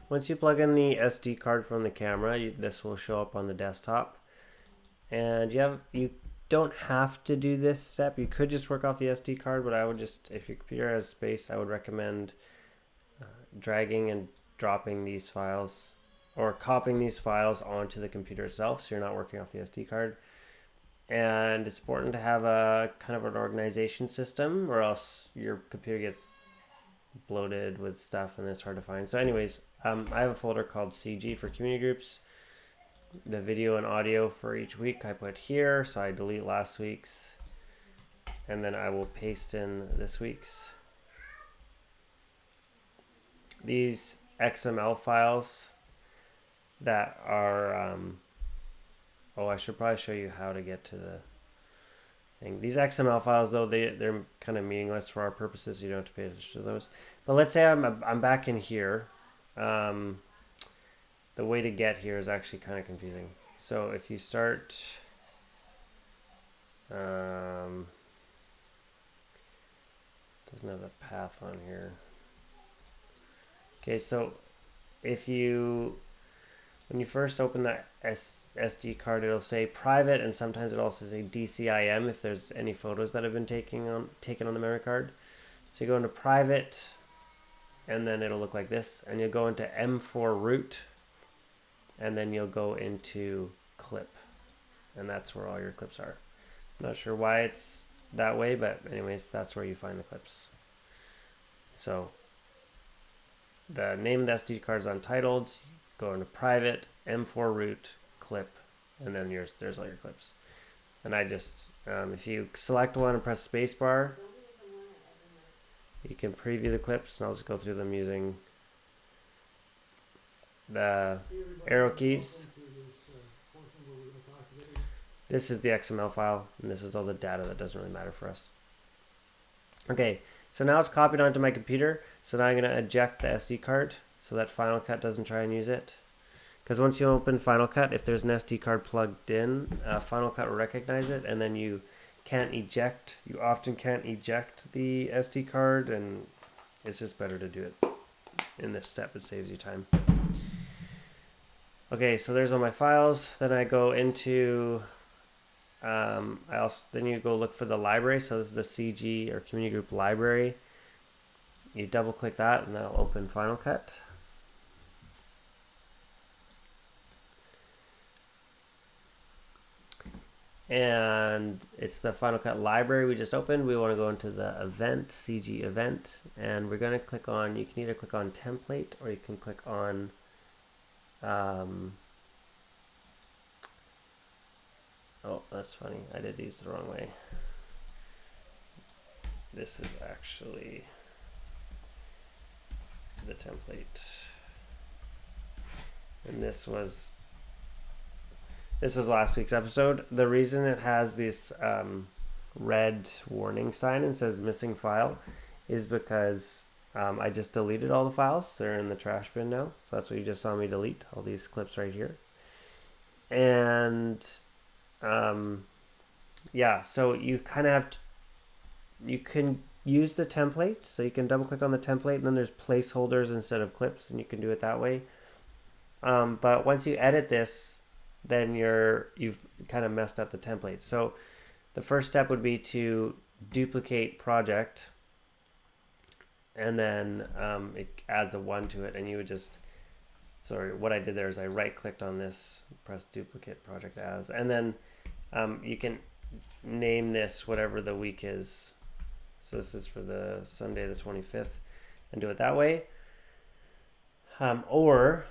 once you plug in the SD card from the camera, this will show up on the desktop. And you don't have to do this step. You could just work off the SD card, but I would just, if your computer has space, I would recommend dragging and dropping these files or copying these files onto the computer itself, so you're not working off the SD card. And it's important to have a kind of an organization system, or else your computer gets bloated with stuff and it's hard to find. So anyways, I have a folder called CG for community groups. The video and audio for each week I put here, so I delete last week's, and then I will paste in this week's. These XML files that are I should probably show you how to get to the thing. These XML files, though, they're kind of meaningless for our purposes. You don't have to pay attention to those. But let's say I'm back in here. The way to get here is actually kind of confusing. So if you start, doesn't have a path on here. Okay, so when you first open that SD card, it'll say private, and sometimes it also say DCIM if there's any photos that have been taken on the memory card. So you go into private, and then it'll look like this, and you'll go into M4 root, and then you'll go into clip, and that's where all your clips are. I'm not sure why it's that way, but anyways, that's where you find the clips. So the name of the SD card is untitled. Go into private, M4 root, clip, and then there's all your clips. And I just, if you select one and press spacebar, you can preview the clips, and I'll just go through them using the arrow keys. This is the XML file, and this is all the data that doesn't really matter for us. Okay, so now it's copied onto my computer. So now I'm going to eject the SD card so that Final Cut doesn't try and use it. Because once you open Final Cut, if there's an SD card plugged in, Final Cut will recognize it, and then you can't eject. You often can't eject the SD card, and it's just better to do it in this step. It saves you time. Okay, so there's all my files. Then I go into, then you go look for the library. So this is the CG or community group library. You double click that, and that'll open Final Cut. And it's the Final Cut library we just opened. We want to go into the event, CG event, and we're going to click on, you can either click on template, or you can click on oh, that's funny, I did these the wrong way. This is actually the template, and this was last week's episode. The reason it has this red warning sign and says missing file is because I just deleted all the files. They're in the trash bin now. So that's what you just saw me delete, all these clips right here. And yeah, so you kind of have to, you can use the template. So you can double click on the template, and then there's placeholders instead of clips, and you can do it that way. But once you edit this, then you've kind of messed up the template. So the first step would be to duplicate project, and then it adds a 1 to it, and you would just, sorry, what I did there is I right clicked on this, press duplicate project as, and then you can name this whatever the week is. So this is for the Sunday the 25th, and do it that way. Or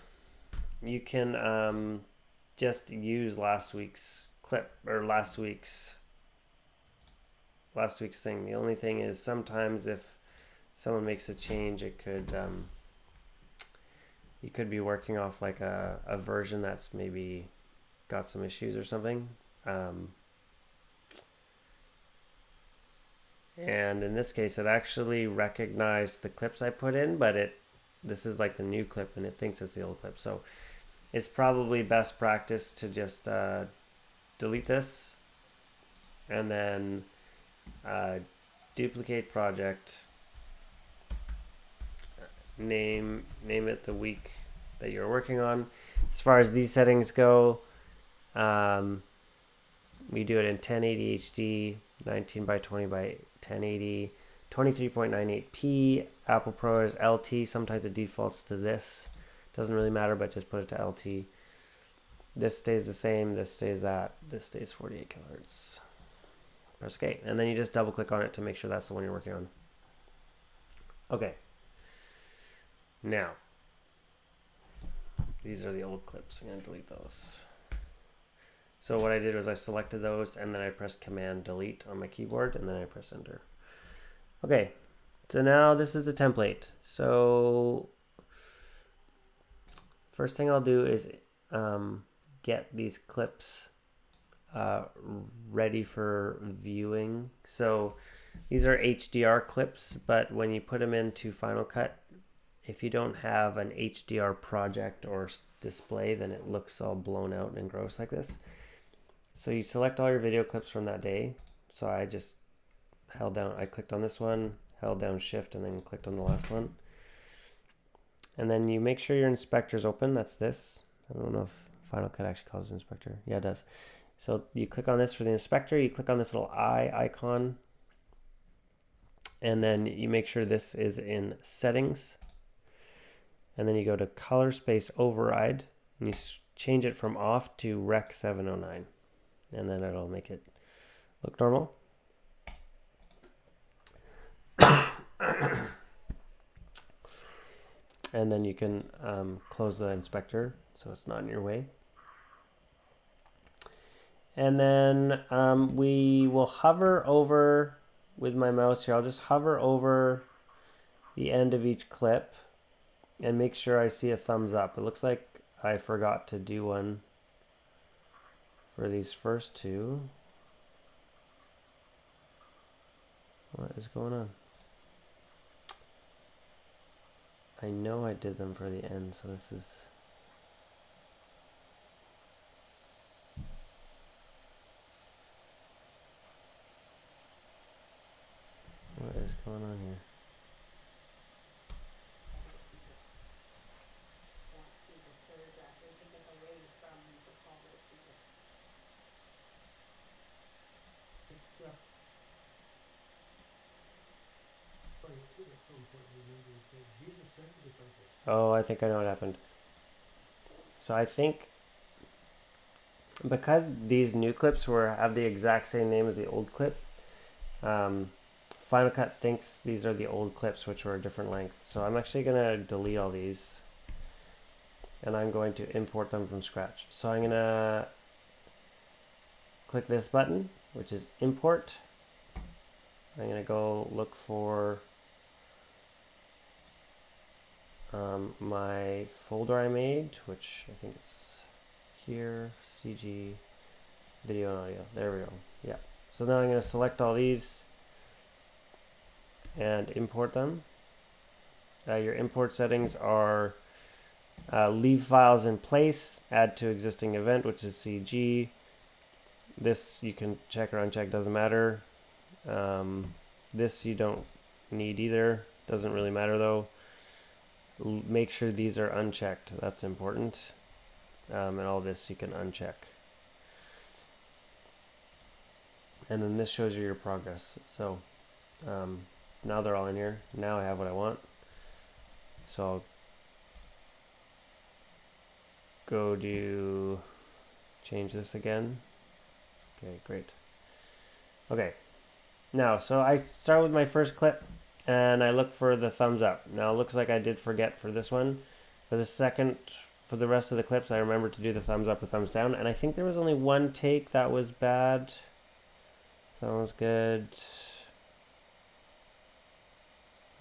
you can just use last week's clip, or last week's thing. The only thing is sometimes if someone makes a change, it could you could be working off like a version that's maybe got some issues or something. And in this case, it actually recognized the clips I put in, but this is like the new clip, and it thinks it's the old clip. So it's probably best practice to just delete this, and then duplicate project, name it the week that you're working on. As far as these settings go, we do it in 1080 HD, 19 by 20 by 1080, 23.98p. Apple ProRes LT. Sometimes it defaults to this. Doesn't really matter, but just put it to LT. This stays the same. This stays that. This stays 48 kilohertz. Press OK, and then you just double click on it to make sure that's the one you're working on. Okay. Now, these are the old clips. I'm going to delete those. So what I did was I selected those and then I pressed Command Delete on my keyboard and then I press Enter. Okay, so now this is the template. So first thing I'll do is get these clips ready for viewing. So these are HDR clips, but when you put them into Final Cut, if you don't have an HDR project or display, then it looks all blown out and gross like this. So you select all your video clips from that day. So I just held down, I clicked on this one, held down Shift, and then clicked on the last one. And then you make sure your inspector's open. That's this. I don't know if Final Cut actually calls it inspector. Yeah, it does. So you click on this for the inspector. You click on this little eye icon. And then you make sure this is in settings. And then you go to color space override. And you change it from off to Rec 709. And then it'll make it look normal. And then you can close the inspector so it's not in your way. And then we will hover over with my mouse here. I'll just hover over the end of each clip and make sure I see a thumbs up. It looks like I forgot to do one for these first two. What is going on? I know I did them for the end, so this is... What is going on here? Oh, I think I know what happened. So I think because these new clips have the exact same name as the old clip, Final Cut thinks these are the old clips, which were a different length. So I'm actually going to delete all these, and I'm going to import them from scratch. So I'm going to click this button, which is Import. I'm going to go look for my folder I made, which I think it's here, CG, video and audio. There we go. Yeah. So now I'm going to select all these and import them. Your import settings are leave files in place, add to existing event, which is CG. This you can check or uncheck, doesn't matter. This you don't need either, doesn't really matter though. Make sure these are unchecked, that's important. And all this you can uncheck. And then this shows you your progress. So now they're all in here. Now I have what I want. So I'll go to change this again. Okay, great. Okay, now so I start with my first clip and I look for the thumbs up. Now it looks like I did forget for this one. For the rest of the clips, I remember to do the thumbs up or thumbs down, and I think there was only one take that was bad. That one's good.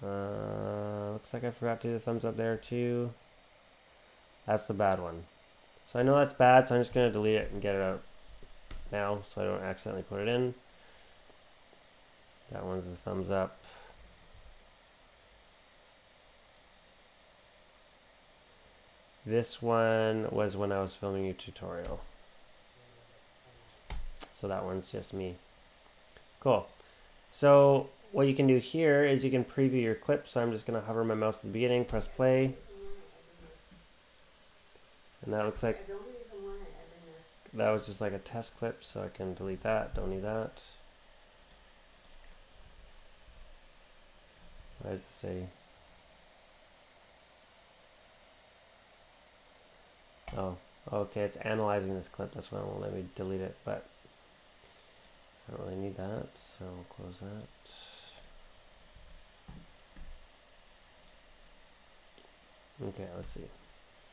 Looks like I forgot to do the thumbs up there too. That's the bad one. So I know that's bad, so I'm just going to delete it and get it out now so I don't accidentally put it in. That one's the thumbs up. This one was when I was filming a tutorial. So that one's just me. Cool. So what you can do here is you can preview your clip. So I'm just going to hover my mouse at the beginning, press play. And that looks like that was just like a test clip, so I can delete that. Don't need that. Why does it say? Oh, okay, it's analyzing this clip. That's why it won't let me delete it, but I don't really need that, so we'll close that. Okay, let's see.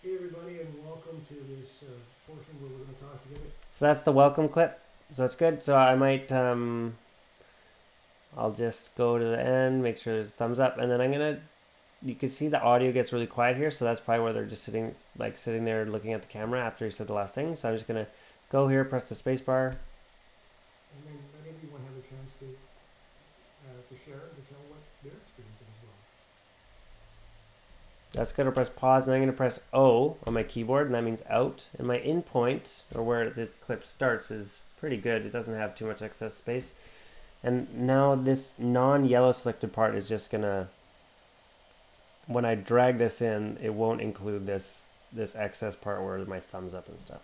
Hey everybody, and welcome to this portion where we're going to talk together. So that's the welcome clip. So that's good. So I might, I'll just go to the end, make sure there's a thumbs up, and then I'm gonna. You can see the audio gets really quiet here, so that's probably where they're just sitting there looking at the camera after he said the last thing. So I'm just gonna go here, press the space bar. And then let everyone have a chance to share and to tell what their experience is as well. That's gonna press pause, and I'm gonna press O on my keyboard, and that means out. And my in point, or where the clip starts, is pretty good. It doesn't have too much excess space. And now this non-yellow selected part is just gonna, when I drag this in, it won't include this excess part where my thumbs up and stuff.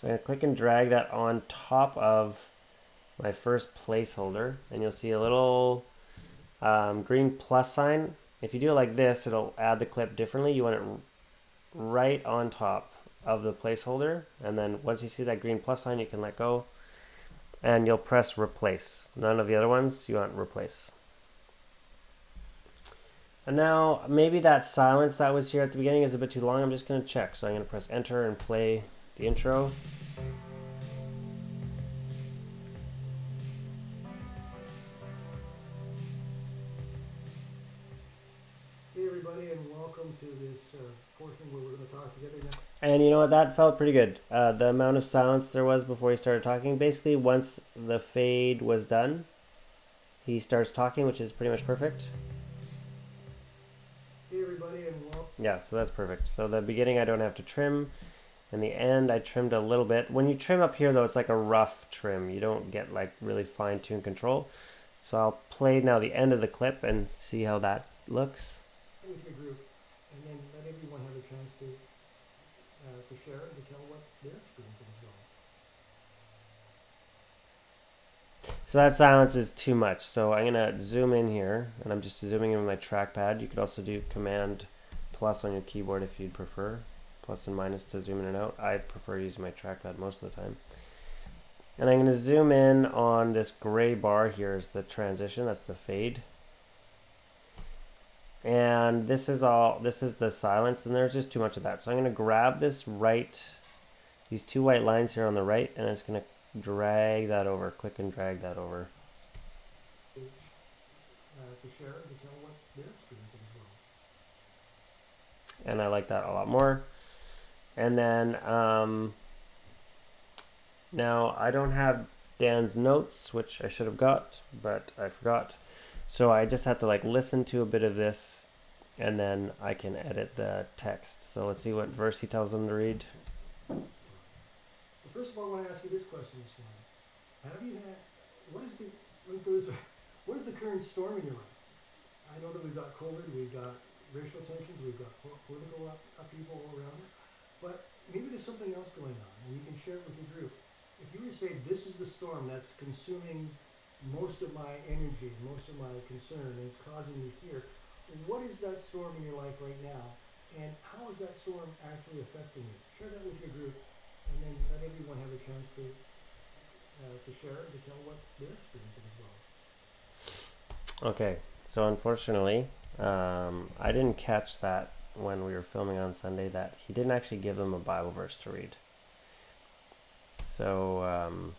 So I'm gonna click and drag that on top of my first placeholder, and you'll see a little green plus sign. If you do it like this, it'll add the clip differently. You want it right on top of the placeholder, and then once you see that green plus sign, you can let go, and you'll press replace. None of the other ones, you want replace. And now maybe that silence that was here at the beginning is a bit too long. I'm just going to check. So I'm going to press enter and play the intro. Hey everybody, and welcome to this portion where we're going to talk together now. And you know what? That felt pretty good. The amount of silence there was before he started talking. Basically, once the fade was done, he starts talking, which is pretty much perfect. Hey everybody, and welcome. Yeah, so that's perfect. So the beginning I don't have to trim. And the end I trimmed a little bit. When you trim up here though, it's like a rough trim. You don't get like really fine-tuned control. So I'll play now the end of the clip and see how that looks. With your group, and then let everyone have a chance to share and to tell what their experience is as well. So that silence is too much. So I'm gonna zoom in here, and I'm just zooming in with my trackpad. You could also do Command plus on your keyboard if you'd prefer. Plus and minus to zoom in and out. I prefer using my trackpad most of the time. And I'm gonna zoom in on this gray bar here is the transition, that's the fade. And this is the silence, and there's just too much of that. So I'm gonna grab these two white lines here on the right, and I'm just gonna drag that over, click and drag that over. To share and to tell what their experience is as well. And I like that a lot more. And then now I don't have Dan's notes, which I should have got, but I forgot. So I just have to like listen to a bit of this, and then I can edit the text. So let's see what verse he tells them to read. Well, first of all, I want to ask you this question this morning. Have you had, what is the current storm in your life? I know that we've got COVID, we've got racial tensions, we've got political upheaval all around us, but maybe there's something else going on, and you can share it with your group. If you were to say, this is the storm that's consuming most of my energy, most of my concern, and it's causing me fear, what is that storm in your life right now, and how is that storm actually affecting you? Share that with your group, and then let everyone have a chance to share and to tell what their experience is as well. Okay, so unfortunately, I didn't catch that when we were filming on Sunday that he didn't actually give them a Bible verse to read. So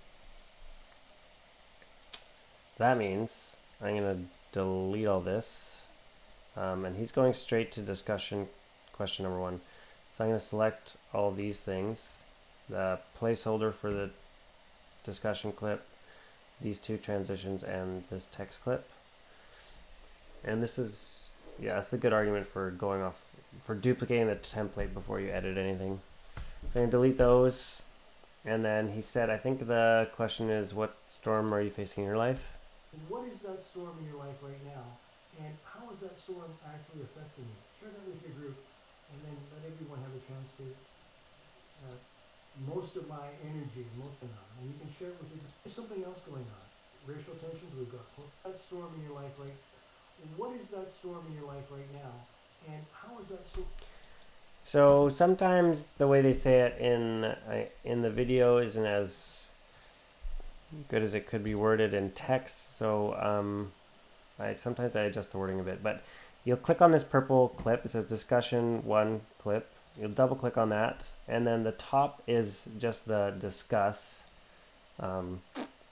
that means I'm going to delete all this. And he's going straight to discussion question number 1. So I'm going to select all these things. The placeholder for the discussion clip, these two transitions, and this text clip. And this is, yeah, it's a good argument for duplicating the template before you edit anything. So I'm going to delete those. And then he said, I think the question is, what storm are you facing in your life? What is that storm in your life right now? And how is that storm actually affecting you? Share that with your group, and then let everyone have a chance to most of my energy, and you can share it with your. There's something else going on. Racial tensions. We've got that storm in your life, right? What is that storm in your life right now, and how is that storm? So sometimes the way they say it in the video isn't as good as it could be worded in text. So sometimes I adjust the wording a bit, but you'll click on this purple clip. It says discussion 1 clip. You'll double click on that, and then the top is just the discuss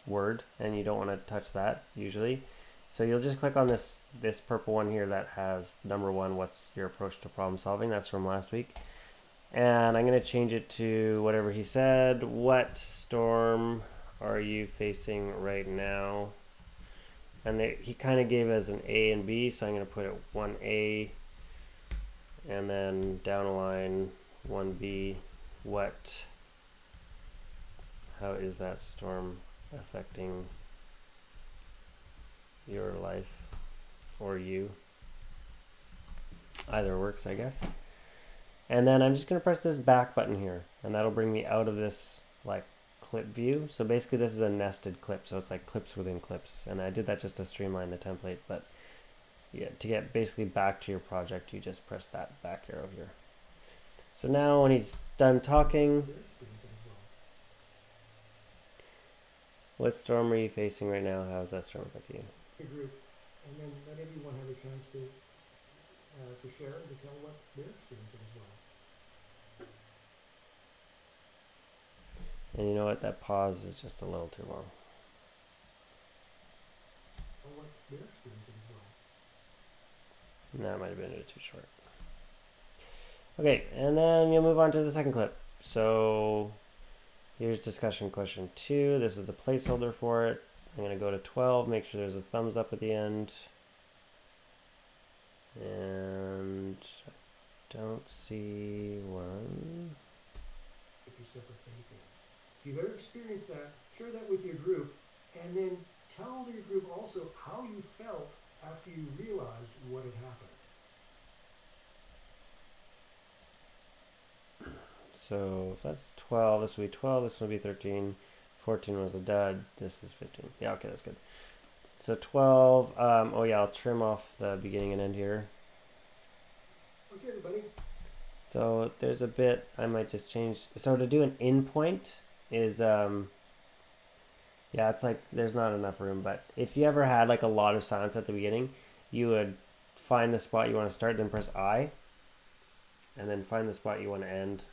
word, and you don't want to touch that usually. So you'll just click on this purple one here that has number 1, what's your approach to problem solving? That's from last week. And I'm going to change it to whatever he said. What storm are you facing right now? And he kind of gave us an A and B, so I'm going to put it 1A, and then down a line 1B. How is that storm affecting your life or you? Either works, I guess. And then I'm just going to press this back button here, and that'll bring me out of this like clip view. So basically this is a nested clip, so it's like clips within clips, and I did that just to streamline the template. But yeah, to get basically back to your project, you just press that back arrow here. So now when he's done talking, what storm are you facing right now? How does that storm affect you? Group, and then let everyone have a chance to share and to tell what their experience is as well. And you know what? That pause is just a little too long. Or what their experience is as well. That might have been a bit too short. Okay, and then you'll move on to the second clip. So here's discussion question 2. This is a placeholder for it. I'm going to go to 12, make sure there's a thumbs up at the end. And I don't see one. If you step of faith in. If you've ever experienced that, share that with your group, and then tell your group also how you felt after you realized what had happened. So if that's 12, this will be 12, this will be 13. 14 was a dud, this is 15. Yeah, okay, that's good. So 12, oh yeah, I'll trim off the beginning and end here. Okay, everybody. So there's a bit I might just change. So to do an in point is, yeah, it's like there's not enough room, but if you ever had like a lot of silence at the beginning, you would find the spot you want to start, then press I, and then find the spot you want to end,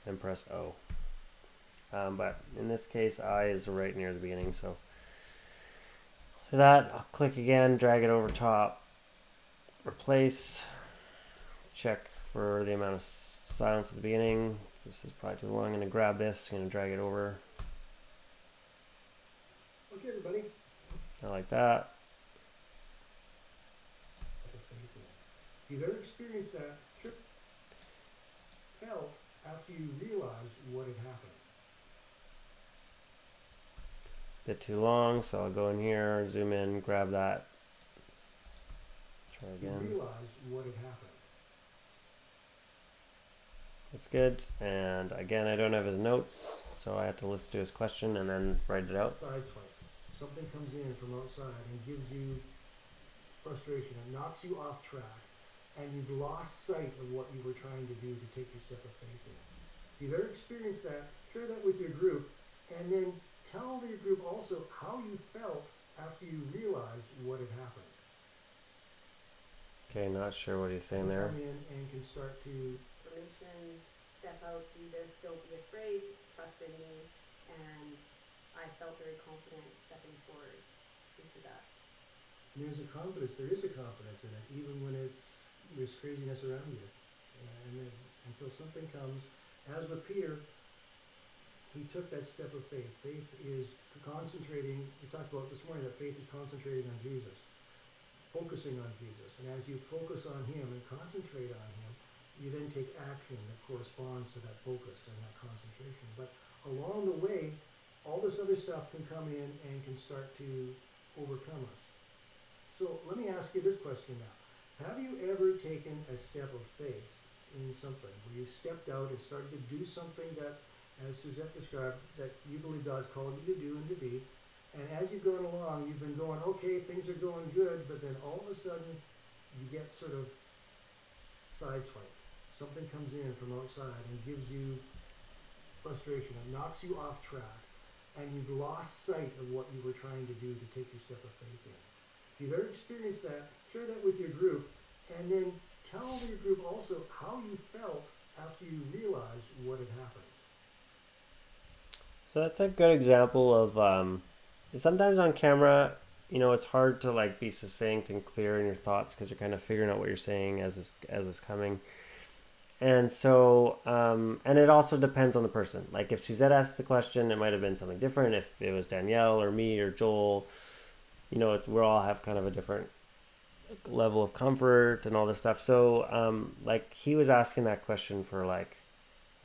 then press O. But in this case, I is right near the beginning, so for that, I'll click again, drag it over top, replace, check for the amount of silence at the beginning. This is probably too long. I'm going to grab this, I'm going to drag it over. Okay, everybody. I like that. If you've ever experienced that, felt after you realized what had happened. Bit too long, so I'll go in here, zoom in, grab that. Try again. You realized what had happened. That's good. And again, I don't have his notes, so I have to listen to his question and then write it out. Sideswipe. Something comes in from outside and gives you frustration. It knocks you off track, and you've lost sight of what you were trying to do to take your step of faith in. If you've ever experienced that, share that with your group, and then tell your group also how you felt after you realized what had happened. Okay, not sure what he's saying there. Come in and can start to permission, step out, do this, don't be afraid, trust in me, and I felt very confident stepping forward into that. There's a confidence, there is a confidence in it, even when there's craziness around you. And then, until something comes, as with Peter, he took that step of faith. Faith is concentrating, we talked about this morning that faith is concentrating on Jesus, focusing on Jesus. And as you focus on him and concentrate on him, you then take action that corresponds to that focus and that concentration. But along the way, all this other stuff can come in and can start to overcome us. So let me ask you this question now. Have you ever taken a step of faith in something, where you stepped out and started to do something that, as Suzette described, that you believe God's called you to do and to be. And as you've gone along, you've been going, okay, things are going good, but then all of a sudden, you get sort of sideswiped. Something comes in from outside and gives you frustration. It knocks you off track, and you've lost sight of what you were trying to do to take your step of faith in. If you've ever experienced that, share that with your group, and then tell your group also how you felt after you realized what had happened. So that's a good example of sometimes on camera, it's hard to like be succinct and clear in your thoughts because you're kind of figuring out what you're saying as it's coming. And so, and it also depends on the person. Like if Suzette asked the question, it might have been something different. If it was Danielle or me or Joel, we all have kind of a different level of comfort and all this stuff. So, like he was asking that question for that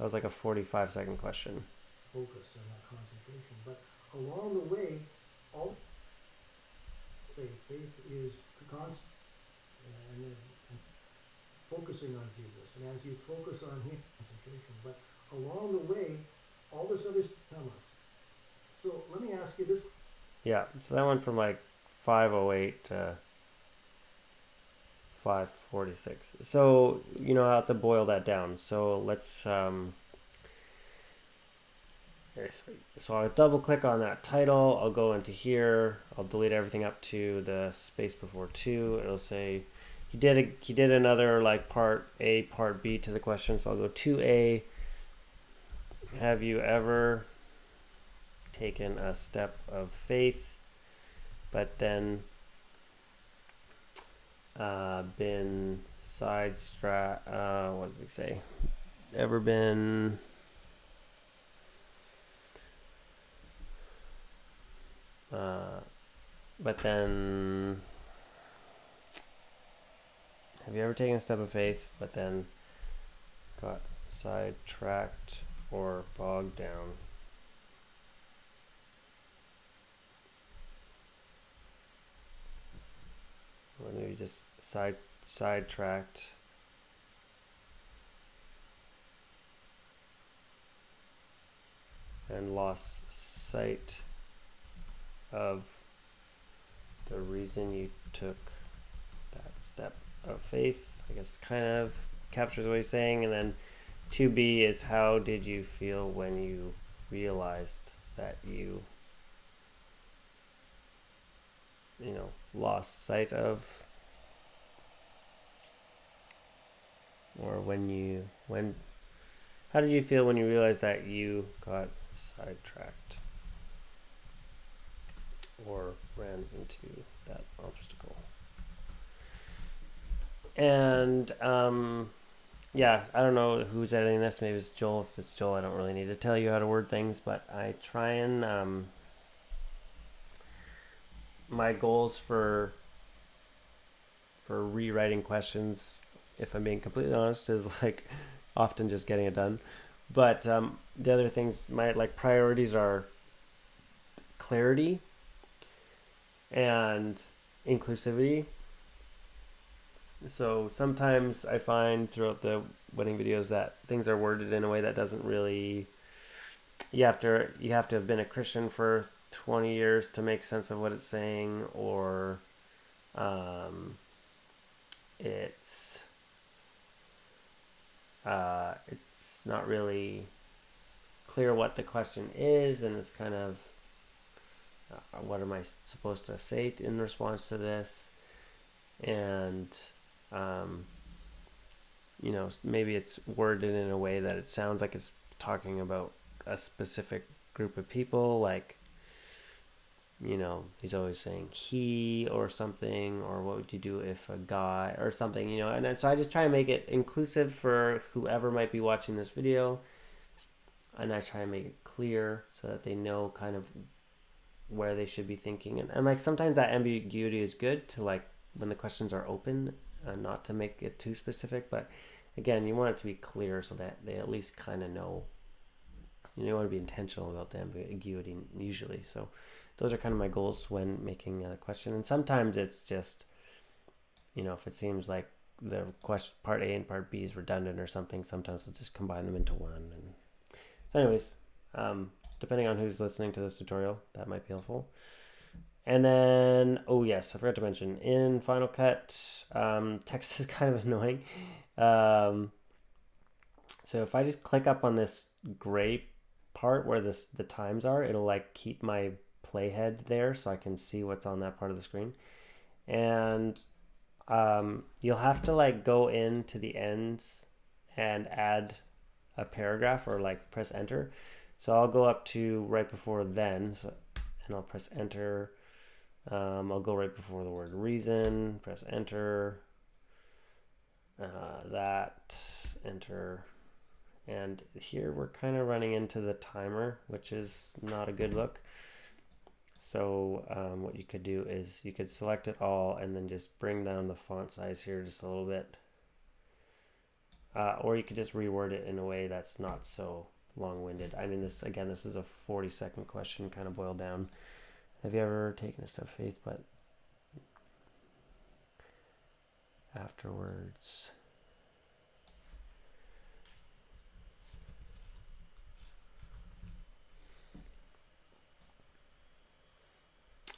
was like a 45-second question. Focus and that concentration. But along the way, all faith is and focusing on Jesus. And as you focus on Him, concentration. But along the way, all this other stuff comes. So let me ask you this. Yeah, so that went from like 5:08 to 5:46. So I have to boil that down. So let's so I'll double click on that title. I'll go into here. I'll delete everything up to the space before 2. It'll say he did another like part A, part B to the question. So I'll go 2A. Have you ever taken a step of faith, but then been what does he say? Ever been but then have you ever taken a step of faith but then got sidetracked or bogged down? Or maybe just sidetracked and lost sight of the reason you took that step of faith. I guess kind of captures what he's saying. And then 2B is how did you feel when you realized that you lost sight of, or how did you feel when you realized that you got sidetracked or ran into that obstacle? And yeah, I don't know who's editing this. Maybe it's Joel. If it's Joel, I don't really need to tell you how to word things, but I try and my goals for rewriting questions, if I'm being completely honest, is like often just getting it done. But the other things, my priorities are clarity and inclusivity. So sometimes I find throughout the wedding videos that things are worded in a way that doesn't really. You have to have been a Christian for 20 years to make sense of what it's saying, or it's not really clear what the question is, and it's kind of what am I supposed to say in response to this? And maybe it's worded in a way that it sounds like it's talking about a specific group of people, like he's always saying he or something, or what would you do if a guy or something, and so I just try to make it inclusive for whoever might be watching this video, and I try to make it clear so that they know kind of where they should be thinking, and like sometimes that ambiguity is good to like when the questions are open, not to make it too specific, but again, you want it to be clear so that they at least kind of know. You want to be intentional about the ambiguity usually. So those are kind of my goals when making a question. And sometimes it's just, if it seems like the question part A and part B is redundant or something, sometimes I'll just combine them into one. And so, anyways, depending on who's listening to this tutorial, that might be helpful. And then, oh yes, I forgot to mention in Final Cut, text is kind of annoying. So if I just click up on this gray part where the times are, it'll like keep my playhead there so I can see what's on that part of the screen. And you'll have to like go into the ends and add a paragraph or like press enter. So I'll go up to right before then, and I'll press enter. I'll go right before the word reason, press enter, that, enter. And here we're kind of running into the timer, which is not a good look. So what you could do is you could select it all and then just bring down the font size here just a little bit. Or you could just reword it in a way that's not so long-winded. I mean, this is a 40-second question kind of boiled down. Have you ever taken a step of faith, but afterwards?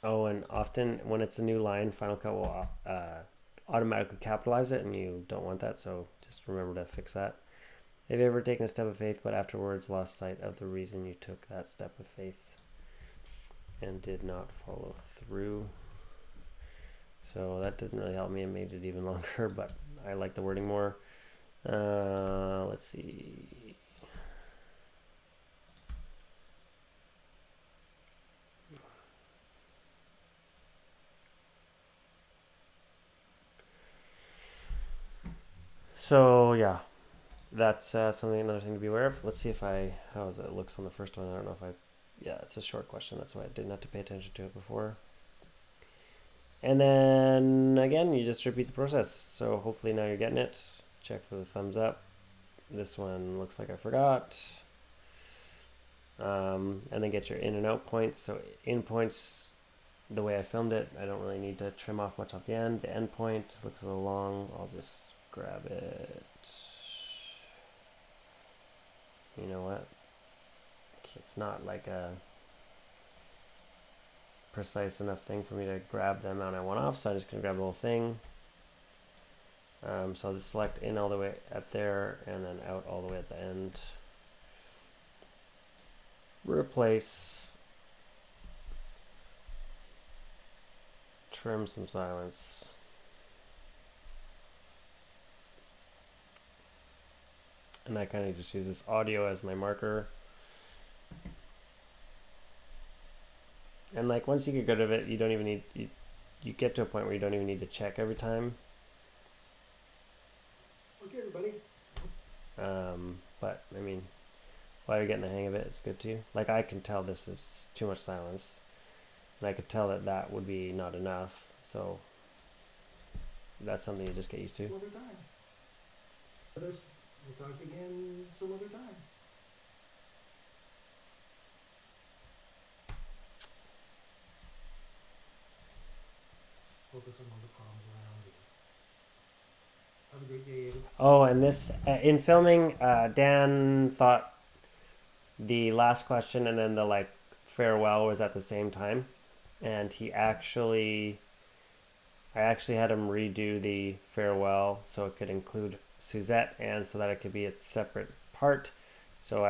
Oh, and often when it's a new line, Final Cut will automatically capitalize it, and you don't want that, so just remember to fix that. Have you ever taken a step of faith, but afterwards lost sight of the reason you took that step of faith and did not follow through? So that doesn't really help me. It made it even longer, but I like the wording more. Let's see. So yeah, that's another thing to be aware of. Let's see if how it looks on the first one. I don't know if yeah, it's a short question. That's why I didn't have to pay attention to it before. And then again, you just repeat the process. So hopefully now you're getting it. Check for the thumbs up. This one looks like I forgot. And then get your in and out points. So in points, the way I filmed it, I don't really need to trim off much off the end. The end point looks a little long. I'll just grab it. You know what? It's not like a precise enough thing for me to grab the amount I want off, so I'm just gonna grab the whole thing. So I'll just select in all the way at there and then out all the way at the end. Replace. Trim some silence. And I kind of just use this audio as my marker. And like once you get good of it, you don't even need, you get to a point where you don't even need to check every time. Okay, everybody. But I mean, while you're getting the hang of it, it's good too. Like I can tell this is too much silence. And I could tell that that would be not enough. So that's something you just get used to. Some other time. Others, we'll talk again some other time. Focus on all the problems around you. Have a great day, Aiden. Oh, and this, in filming, Dan thought the last question and then the like farewell was at the same time. And I actually had him redo the farewell so it could include Suzette and so that it could be its separate part. So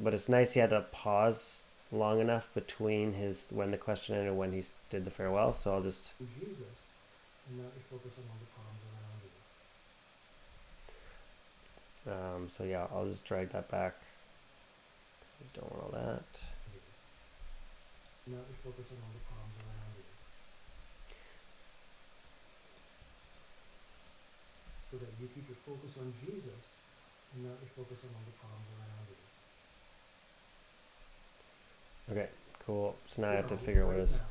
but it's nice he had to pause long enough between when the question ended and when he did the farewell. So I'll just Jesus, and not focus on all the problems around you. so yeah, I'll just drag that back. So we don't want all that. Not focus on all the problems around you. So that you keep your focus on Jesus and not focus on all the problems around you. Okay, cool. So now I have to figure out what it is.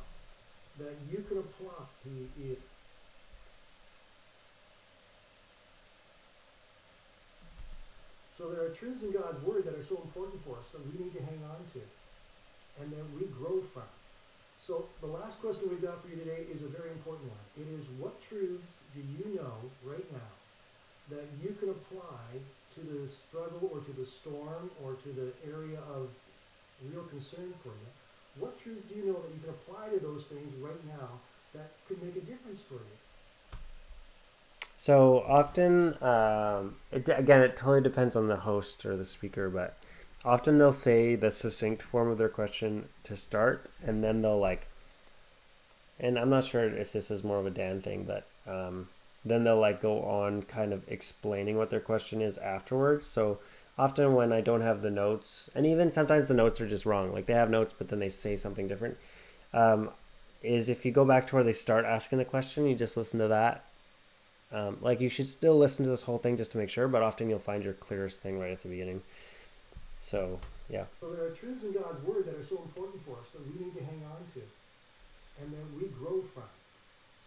That you could apply it. So there are truths in God's Word that are so important for us that we need to hang on to and that we grow from. So the last question we've got for you today is a very important one. It is, what truths do you know right now that you can apply to the struggle or to the storm or to the area of real concern for you? What truths do you know that you can apply to those things right now that could make a difference for you? So often, again, it totally depends on the host or the speaker, but often they'll say the succinct form of their question to start, and then they'll like, and I'm not sure if this is more of a Dan thing, but then they'll like go on kind of explaining what their question is afterwards. So often when I don't have the notes, and even sometimes the notes are just wrong, like they have notes, but then they say something different, is if you go back to where they start asking the question, you just listen to that. Like you should still listen to this whole thing just to make sure, but often you'll find your clearest thing right at the beginning. So, yeah. So there are truths in God's Word that are so important for us that we need to hang on to and that we grow from.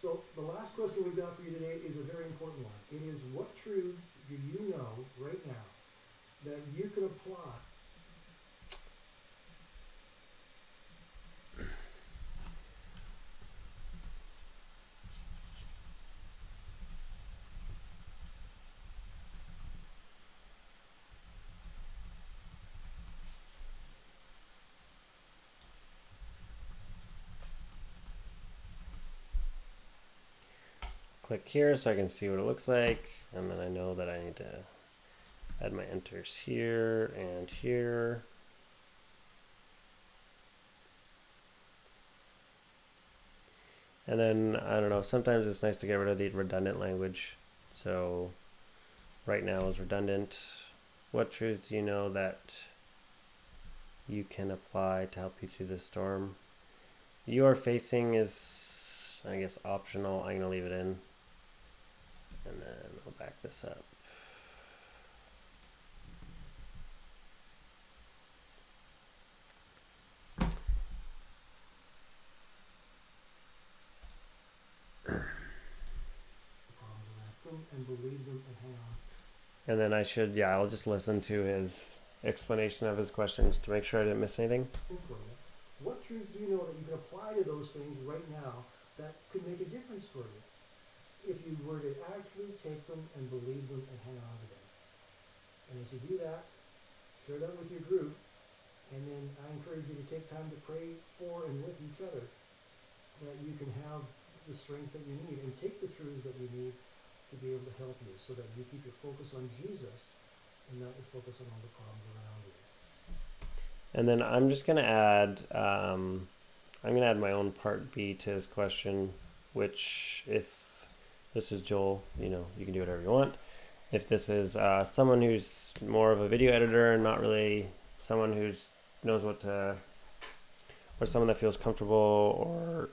So the last question we've got for you today is a very important one. It is, what truths do you know right now that you can apply? Click here so I can see what it looks like, and then I know that I need to add my enters here and here. And then, I don't know, sometimes it's nice to get rid of the redundant language. So right now is redundant. What truths do you know that you can apply to help you through the storm? You are facing is, I guess, optional. I'm going to leave it in. And then I'll back this up. And believe them and hang on. And then I should, yeah, I'll just listen to his explanation of his questions to make sure I didn't miss anything. What truths do you know that you can apply to those things right now that could make a difference for you if you were to actually take them and believe them and hang on to them? And as you do that, share that with your group, and then I encourage you to take time to pray for and with each other that you can have the strength that you need and take the truths that you need to be able to help you so that you keep your focus on Jesus and not your focus on all the problems around you. And then I'm just going to add, I'm going to add my own part B to his question, which if this is Joel, you know, you can do whatever you want. If this is someone who's more of a video editor and not really someone who's knows what to, or someone that feels comfortable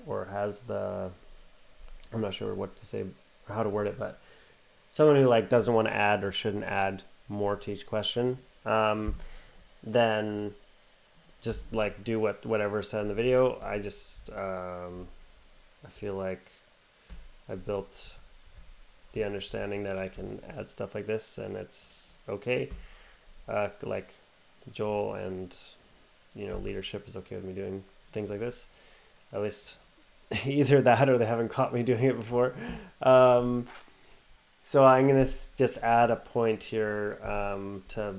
or has the, I'm not sure what to say, or how to word it, but someone who like doesn't want to add or shouldn't add more to each question, then just like do whatever said in the video. I just I feel like I built the understanding that I can add stuff like this and it's okay. Like Joel and leadership is okay with me doing things like this. At least either that or they haven't caught me doing it before. So I'm gonna just add a point here to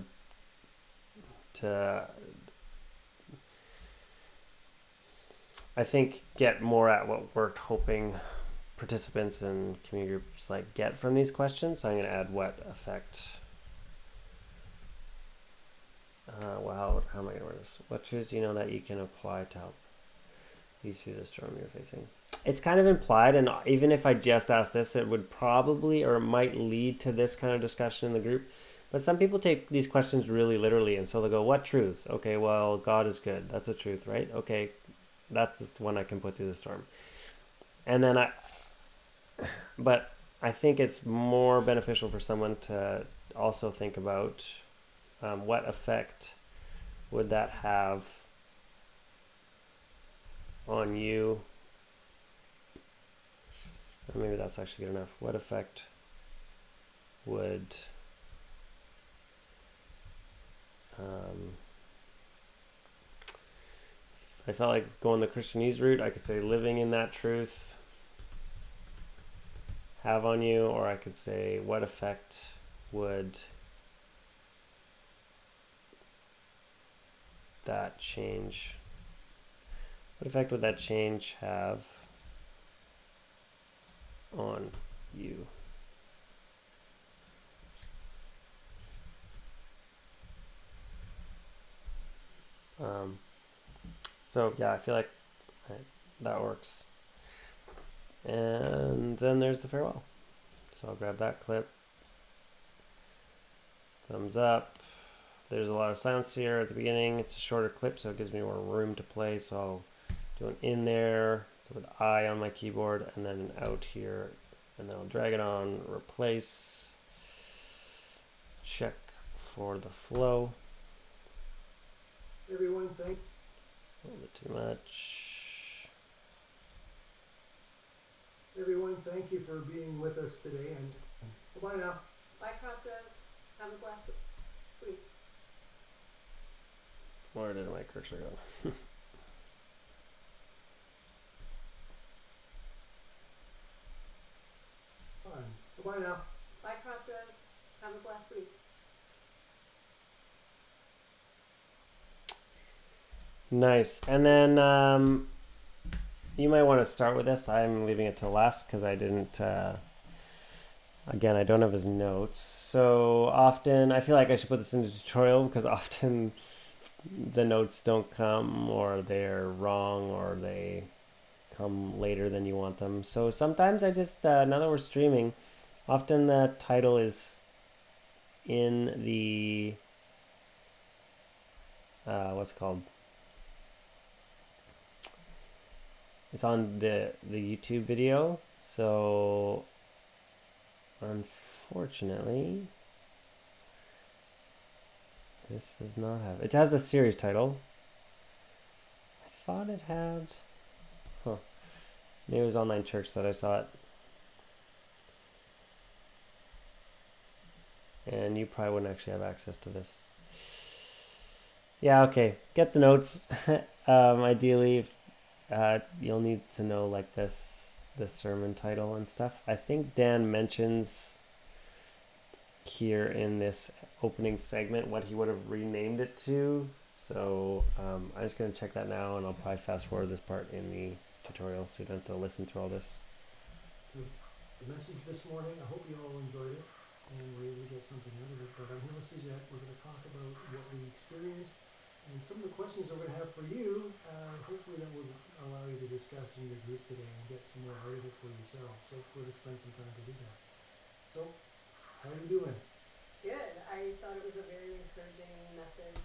I think get more at what we're hoping participants and community groups like get from these questions. So I'm going to add what effect. How am I going to word this? What truths do you know that you can apply to help you through the storm you're facing? It's kind of implied, and even if I just asked this, it would probably or it might lead to this kind of discussion in the group. But some people take these questions really literally, and so they'll go, what truths? Okay, well, God is good. That's a truth, right? Okay, that's the one I can put through the storm. And then but I think it's more beneficial for someone to also think about what effect would that have on you. Or maybe that's actually good enough. What effect would I felt like going the Christianese route, I could say living in that truth have on you, or I could say what effect would that change? What effect would that change have on you? So yeah, I feel like that works. And then there's the farewell. So I'll grab that clip. Thumbs up. There's a lot of silence here at the beginning. It's a shorter clip, so it gives me more room to play. So I'll do an in there, so with I on my keyboard, and then an out here, and then I'll drag it on, replace, check for the flow. Everyone, thank. A little bit too much. Everyone, thank you for being with us today, and bye now. Bye, Crossroads. Have a blessed week. Where did my cursor go? Bye now. Bye, Crossroads. Have a blessed week. Nice. And then you might want to start with this. I'm leaving it till last because I didn't. Again, I don't have his notes. So often, I feel like I should put this in the tutorial because often the notes don't come, or they're wrong, or they come later than you want them. So sometimes I just, now that we're streaming, often the title is in the, what's it called? It's on the YouTube video. So unfortunately, this does not have, it has the series title. I thought it had, maybe it was Online Church that I saw it. And you probably wouldn't actually have access to this. Yeah, okay. Get the notes. Ideally, you'll need to know like the sermon title and stuff. I think Dan mentions here in this opening segment what he would have renamed it to. So I'm just going to check that now, and I'll probably fast forward this part in the tutorial so you don't have to listen through all this. The message this morning, I hope you all enjoyed it and were able to get something out of it. But I'm here with Suzette. We're going to talk about what we experienced and some of the questions that we're going to have for you. Hopefully that will allow you to discuss in your group today and get some more out of it for yourself. So we're going to spend some time to do that. So, how are you doing? Good. I thought it was a very encouraging message.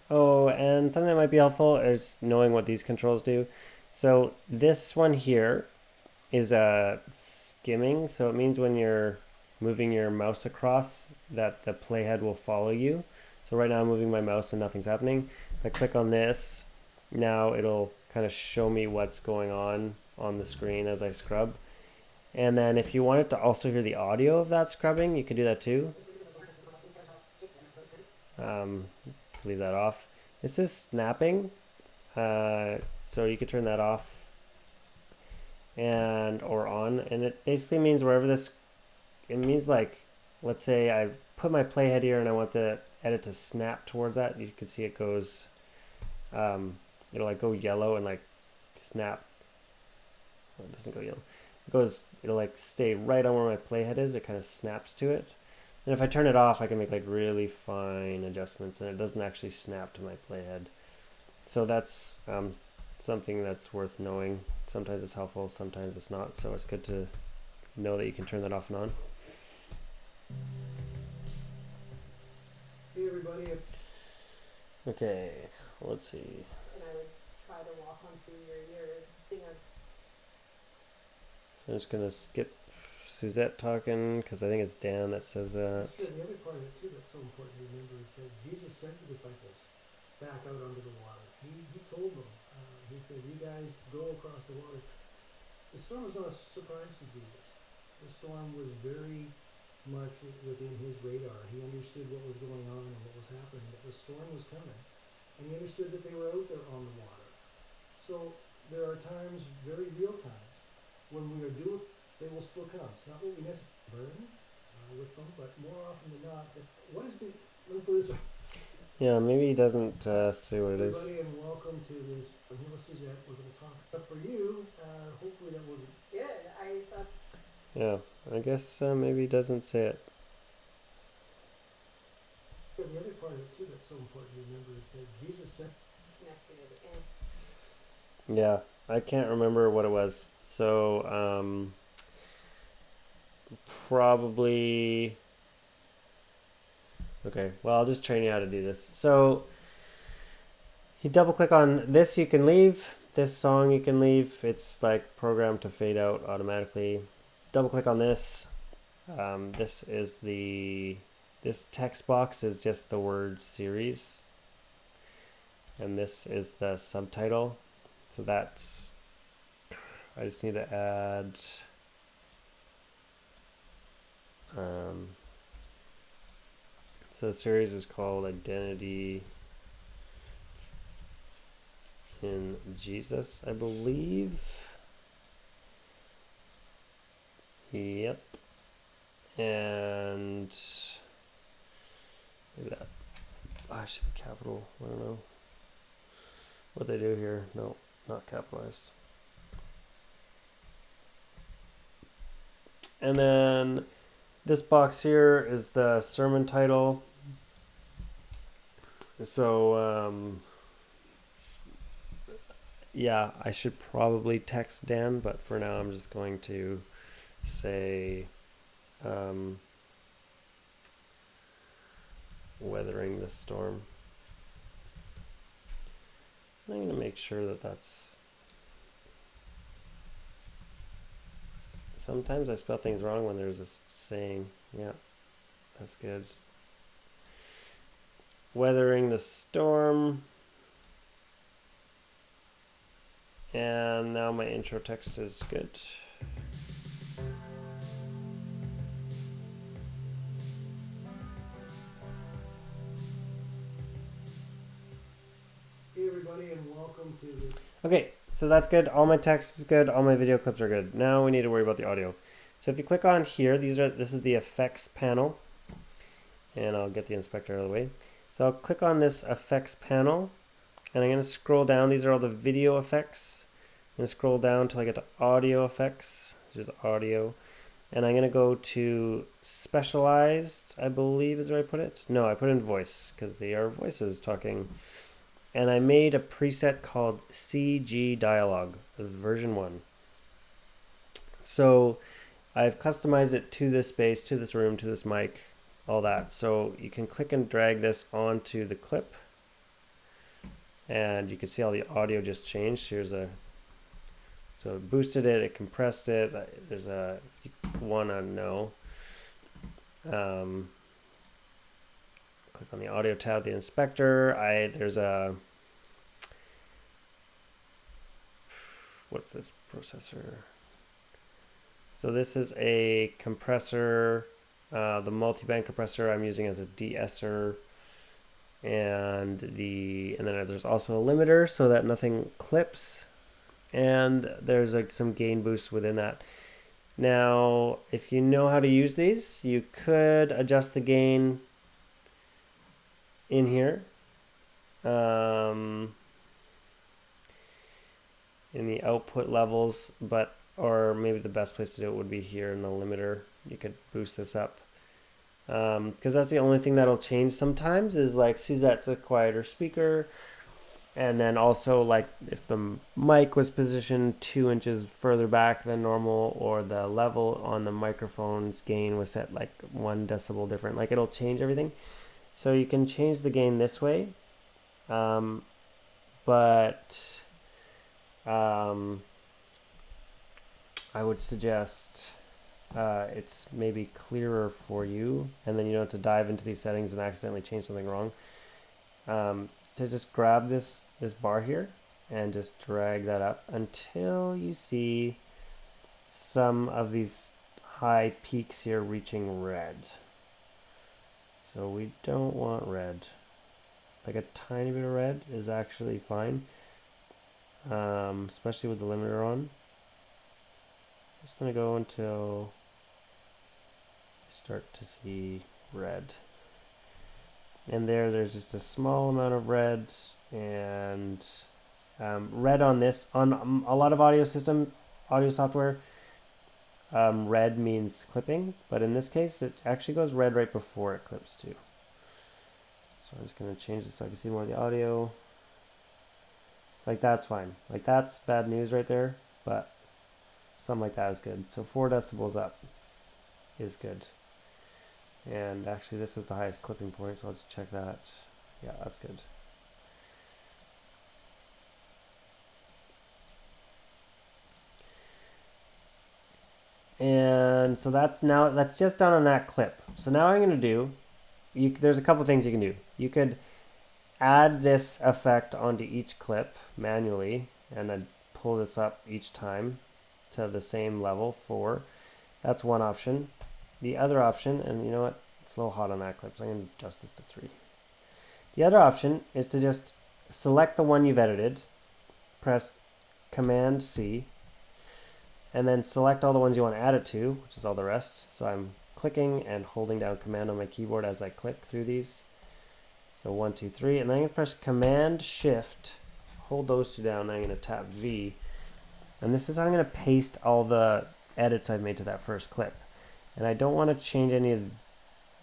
Oh, and something that might be helpful is knowing what these controls do. So this one here is a skimming. So it means when you're moving your mouse across that the playhead will follow you. So right now I'm moving my mouse and nothing's happening. If I click on this, now it'll kind of show me what's going on the screen as I scrub. And then if you wanted to also hear the audio of that scrubbing, you could do that too. Leave that off. This is snapping, so you could turn that off and or on, and it basically means wherever this, it means like, let's say I put my playhead here and I want the edit to snap towards that. You can see it goes, it'll like go yellow and like snap. Oh, it doesn't go yellow. It goes, it'll like stay right on where my playhead is. It kind of snaps to it. And if I turn it off, I can make like really fine adjustments, and it doesn't actually snap to my playhead. So that's something that's worth knowing. Sometimes it's helpful, sometimes it's not. So it's good to know that you can turn that off and on. Hey everybody. Okay, let's see. And I would try to walk on through your years being a So I'm just gonna skip Suzette talking because I think it's Dan that says that. That's true. The other part of it too that's so important to remember is that Jesus sent the disciples back out onto the water. He told them, he said, you guys go across the water. The storm was not a surprise to Jesus. The storm was very much within his radar. He understood what was going on and what was happening, that the storm was coming, and he understood that they were out there on the water. So there are times, very real times, when we are due, they will still come. It's not what we necessarily burn with them, but more often than not, what is the, let me put this, Yeah, maybe he doesn't say what it is. everybody, and welcome to this, I'm here with Suzette, we're going to talk, but for you, hopefully that will, Good. I thought Yeah, I guess maybe he doesn't say it. the other part of it too that's so important to remember is that Jesus said, connected and Yeah, I can't remember what it was. So, probably. Okay, well, I'll just train you how to do this. So, you double click on this, you can leave. This song you can leave. It's like programmed to fade out automatically. Double click on this. This is this text box is just the word series. And this is the subtitle. So that's, I just need to add, so the series is called Identity in Jesus, I believe. Yep. And maybe that, I should be capital, I don't know what they do here. No, not capitalized. And then this box here is the sermon title. So, yeah, I should probably text Dan, but for now I'm just going to say weathering the storm. I'm going to make sure that that's... Sometimes I spell things wrong when there's a saying. Yeah, that's good. Weathering the storm. And now my intro text is good. hey everybody, and welcome to the, Okay, so that's good. All my text is good. All my video clips are good. Now we need to worry about the audio. So if you click on here, this is the effects panel. And I'll get the inspector out of the way. So I'll click on this effects panel. And I'm going to scroll down. These are all the video effects. I'm going to scroll down till I get to audio effects, which is audio. And I'm going to go to specialized, I believe is where I put it. No, I put in voice because they are voices talking. And I made a preset called CG Dialogue, version 1. So I've customized it to this space, to this room, to this mic, all that. So you can click and drag this onto the clip. And you can see how the audio just changed. Here's a, so it boosted it, it compressed it. There's a, if you want to know, click on the audio tab, the inspector. There's a, what's this processor? So this is a compressor, the multiband compressor I'm using as a de-esser. And then there's also a limiter so that nothing clips, and there's like some gain boost within that. Now if you know how to use these, you could adjust the gain in here in the output levels, or maybe the best place to do it would be here in the limiter. You could boost this up. Because that's the only thing that'll change sometimes is like Suzette's a quieter speaker, and then also like if the mic was positioned 2 inches further back than normal, or the level on the microphone's gain was set like 1 decibel different, like it'll change everything. So you can change the gain this way, but I would suggest it's maybe clearer for you, and then you don't have to dive into these settings and accidentally change something wrong. To just grab this bar here and just drag that up until you see some of these high peaks here reaching red. So we don't want red. Like a tiny bit of red is actually fine, especially with the limiter on. Just going to go until I start to see red. And there's just a small amount of red, and red on this, on a lot of audio software, red means clipping, but in this case it actually goes red right before it clips too. So I'm just going to change this so I can see more of the audio. Like that's fine. Like that's bad news right there, but something like that is good. So 4 decibels up is good. And actually this is the highest clipping point, so I'll just check that. Yeah, that's good. And so that's just done on that clip. So now what I'm going to do, there's a couple things you can do. You could add this effect onto each clip manually and then pull this up each time to the same level 4. That's one option. The other option, and you know what, it's a little hot on that clip, so I'm going to adjust this to 3. The other option is to just select the one you've edited, press Command C, and then select all the ones you want to add it to, which is all the rest. So I'm clicking and holding down Command on my keyboard as I click through these. So 1, 2, 3, and then I'm going to press Command Shift, hold those 2 down, and I'm going to tap V. And this is how I'm going to paste all the edits I've made to that first clip. And I don't want to change any of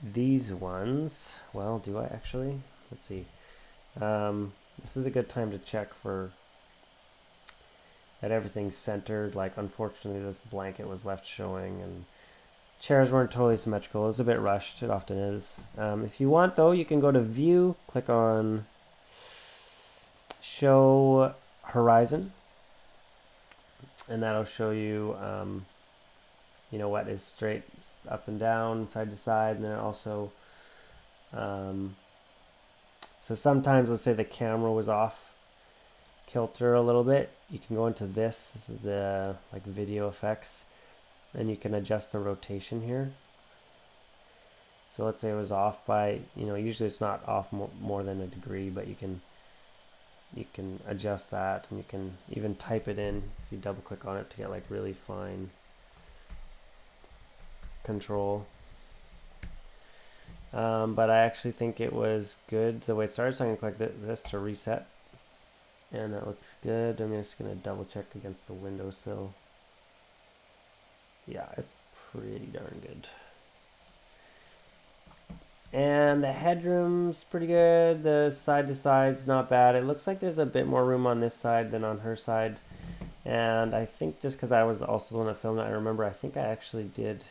these ones. Well, do I actually? Let's see. This is a good time to check for that everything's centered. Like, unfortunately, this blanket was left showing, and chairs weren't totally symmetrical. It was a bit rushed. It often is. If you want, though, you can go to View, click on Show Horizon, and that'll show you, you know, what is straight up and down, side to side, and then also, so sometimes, let's say the camera was off kilter a little bit, you can go into this. This is the like video effects, and you can adjust the rotation here. So let's say it was off by, you know, usually it's not off more than a degree, but you can adjust that, and you can even type it in if you double click on it to get like really fine control. But I actually think it was good the way it started, so I'm going to click this to reset, and that looks good. I'm just going to double check against the windowsill. Yeah, it's pretty darn good. And the headroom's pretty good. The side to side's not bad. It looks like there's a bit more room on this side than on her side. And I think just because I was also the one that filmed it, I remember I think I actually did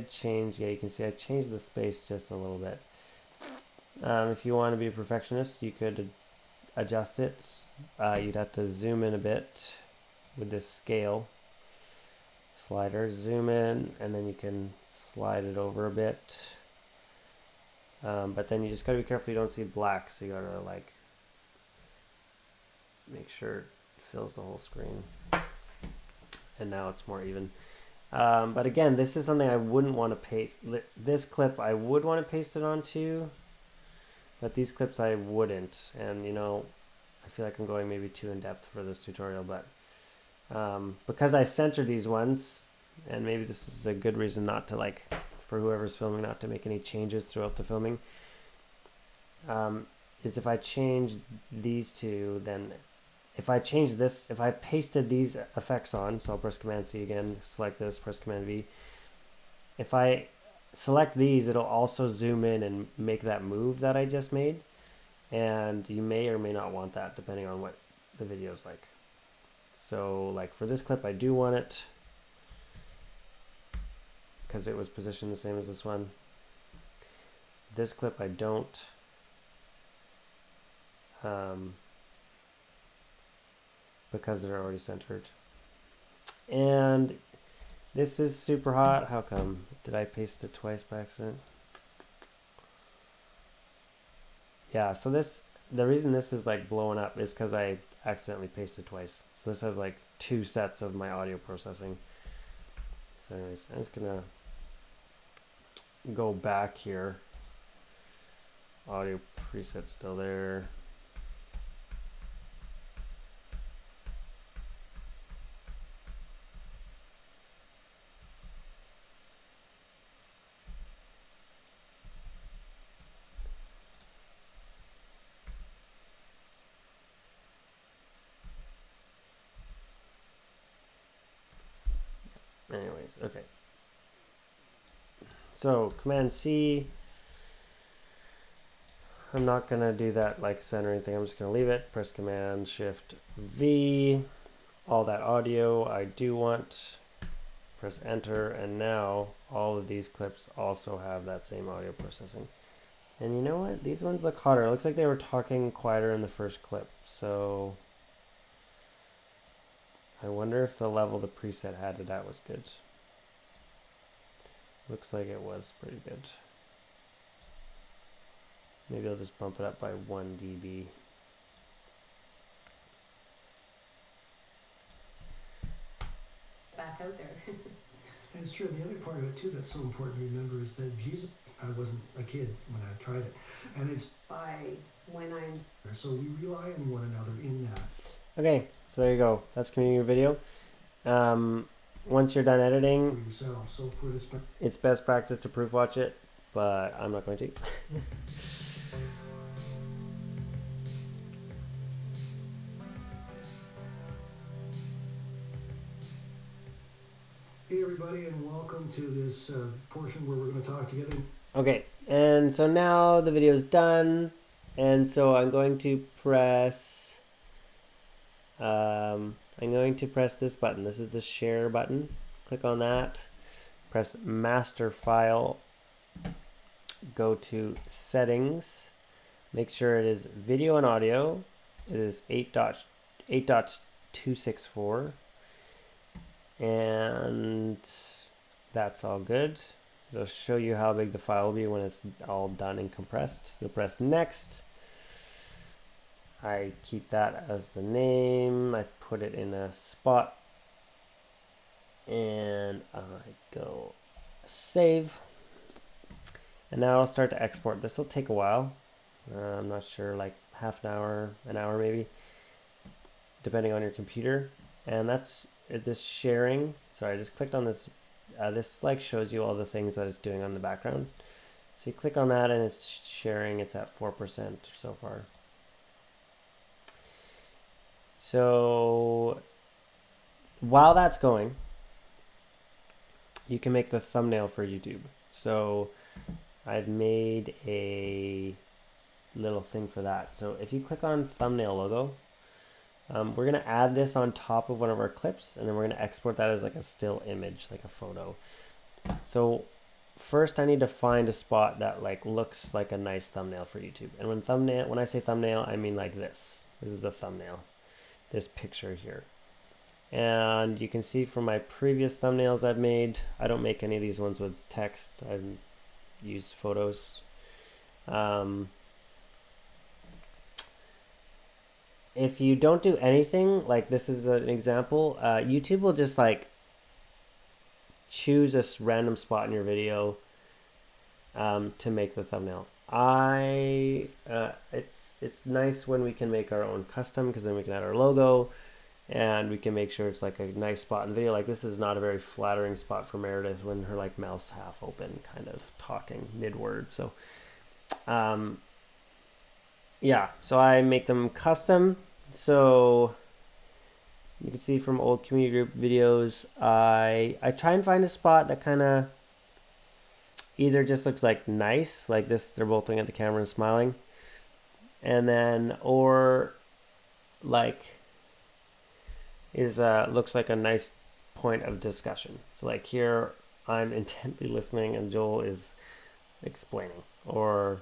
change, yeah, you can see I changed the space just a little bit. If you want to be a perfectionist, you could adjust it. You'd have to zoom in a bit with this scale slider. Zoom in, and then you can slide it over a bit. But then you just gotta be careful you don't see black, so you gotta like make sure it fills the whole screen. And now it's more even. But again, this is something I wouldn't want to paste. This clip I would want to paste it onto, but these clips I wouldn't. And you know, I feel like I'm going maybe too in depth for this tutorial, but because I center these ones, and maybe this is a good reason not to, like, for whoever's filming, not to make any changes throughout the filming, is if I change these two, then if I change this, if I pasted these effects on, so I'll press Command C again, select this, press Command V. If I select these, it'll also zoom in and make that move that I just made. And you may or may not want that depending on what the video is like. So like for this clip, I do want it because it was positioned the same as this one. This clip I don't. Because they're already centered. And this is super hot. How come? Did I paste it twice by accident? Yeah, so the reason this is like blowing up is because I accidentally pasted twice. So this has like 2 sets of my audio processing. So anyways, I'm just gonna go back here. Audio preset still there. Anyways, okay. So Command C. I'm not gonna do that like center anything. I'm just gonna leave it. Press Command Shift V. All that audio I do want. Press Enter, and now all of these clips also have that same audio processing. And you know what? These ones look hotter. It looks like they were talking quieter in the first clip. So I wonder if the level the preset had to that was good. Looks like it was pretty good. Maybe I'll just bump it up by 1 dB. Back out there. And it's true. The other part of it too that's so important to remember is that because I wasn't a kid when I tried it, and it's By when I'm so we rely on one another in that. Okay, so there you go. That's community video. Once you're done For editing, yourself. So for this, it's best practice to proof watch it, but I'm not going to. hey everybody, and welcome to this portion where we're going to talk together. Okay, and so now the video is done, and so I'm going to press. I'm going to press this button. This is the share button. Click on that. Press master file. Go to settings. Make sure it is video and audio. It is 8.264. And that's all good. It'll show you how big the file will be when it's all done and compressed. You'll press next. I keep that as the name. I put it in a spot. And I go save. And now I'll start to export. This will take a while. I'm not sure, like half an hour maybe, depending on your computer. And that's this sharing. Sorry, I just clicked on this. This like shows you all the things that it's doing on the background. So you click on that and it's sharing. It's at 4% so far. So while that's going, you can make the thumbnail for YouTube. So I've made a little thing for that. So if you click on thumbnail logo, we're going to add this on top of one of our clips, and then we're going to export that as like a still image, like a photo. So first I need to find a spot that like looks like a nice thumbnail for YouTube. And when I say thumbnail, I mean like this. This is a thumbnail. This picture here. And you can see from my previous thumbnails I've made, I don't make any of these ones with text. I use photos. If you don't do anything, like this is an example, YouTube will just like choose a random spot in your video to make the thumbnail. It's nice when we can make our own custom, because then we can add our logo and we can make sure it's like a nice spot in the video. Like this is not a very flattering spot for Meredith when her like mouth's half open, kind of talking mid-word. So yeah, so I make them custom. So you can see from old community group videos, I try and find a spot that kind of either just looks like nice, like this, they're both looking at the camera and smiling, and then or like is looks like a nice point of discussion. So like here I'm intently listening and Joel is explaining, or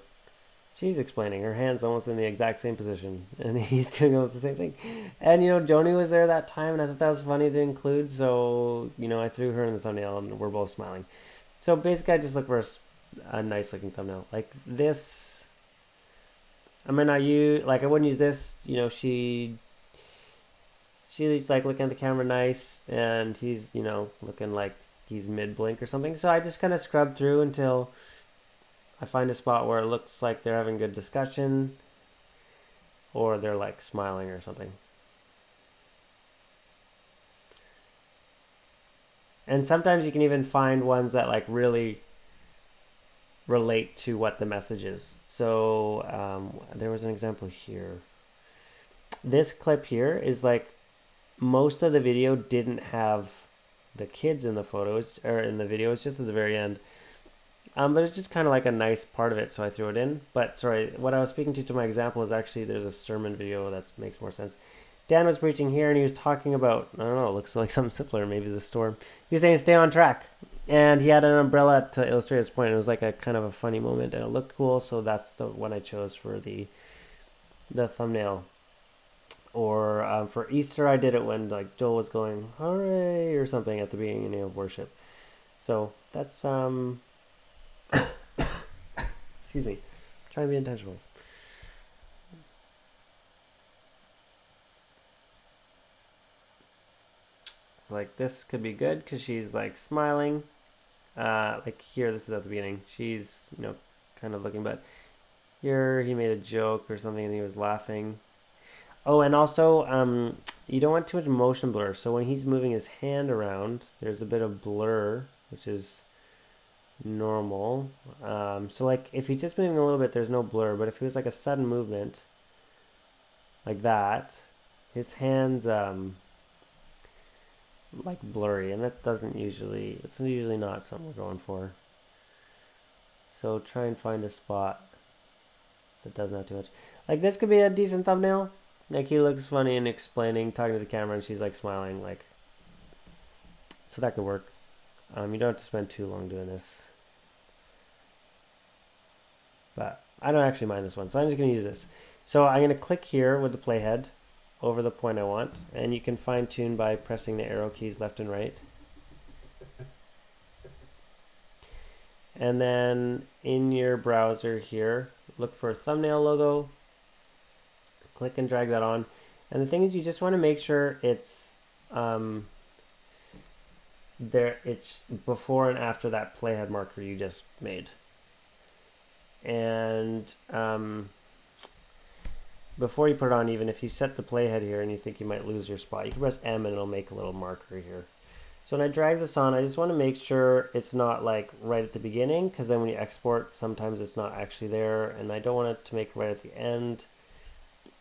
she's explaining, her hand's almost in the exact same position and he's doing almost the same thing. And you know, Joni was there that time and I thought that was funny to include, so you know, I threw her in the thumbnail and we're both smiling. So basically I just look for a nice looking thumbnail. Like this, I might not use, like I wouldn't use this, you know, she's like looking at the camera nice, and he's, you know, looking like he's mid blink or something. So I just kind of scrub through until I find a spot where it looks like they're having good discussion, or they're like smiling or something. And sometimes you can even find ones that like really relate to what the message is. So there was an example here. This clip here is like most of the video didn't have the kids in the photos or in the video. It's just at the very end. But it's just kind of like a nice part of it, so I threw it in. But sorry, what I was speaking to my example is actually there's a sermon video that makes more sense. Dan was preaching here and he was talking about, I don't know, it looks like something simpler, maybe the storm. He was saying stay on track. And he had an umbrella to illustrate his point. It was like a kind of a funny moment and it looked cool, so that's the one I chose for the thumbnail. Or for Easter, I did it when like Joel was going hooray or something at the beginning of worship. So that's excuse me, try and be intentional. So like this could be good because she's like smiling. Like here, this is at the beginning. She's, you know, kind of looking, but here he made a joke or something and he was laughing. Oh, and also, you don't want too much motion blur. So when he's moving his hand around, there's a bit of blur, which is normal. So like if he's just moving a little bit, there's no blur. But if it was like a sudden movement, like that, his hands like blurry, and that doesn't usually. It's usually not something we're going for. So try and find a spot that doesn't have too much. Like this could be a decent thumbnail. Like he looks funny and explaining, talking to the camera, and she's like smiling, like. So that could work. You don't have to spend too long doing this. But I don't actually mind this one, so I'm just going to use this. So I'm going to click here with the playhead over the point I want, and you can fine tune by pressing the arrow keys left and right. And then in your browser here, look for thumbnail logo, click and drag that on. And the thing is, you just want to make sure it's it's before and after that playhead marker you just made. And before you put it on, even if you set the playhead here and you think you might lose your spot, you can press M and it'll make a little marker here. So when I drag this on, I just want to make sure it's not like right at the beginning, because then when you export, sometimes it's not actually there, and I don't want it to make right at the end.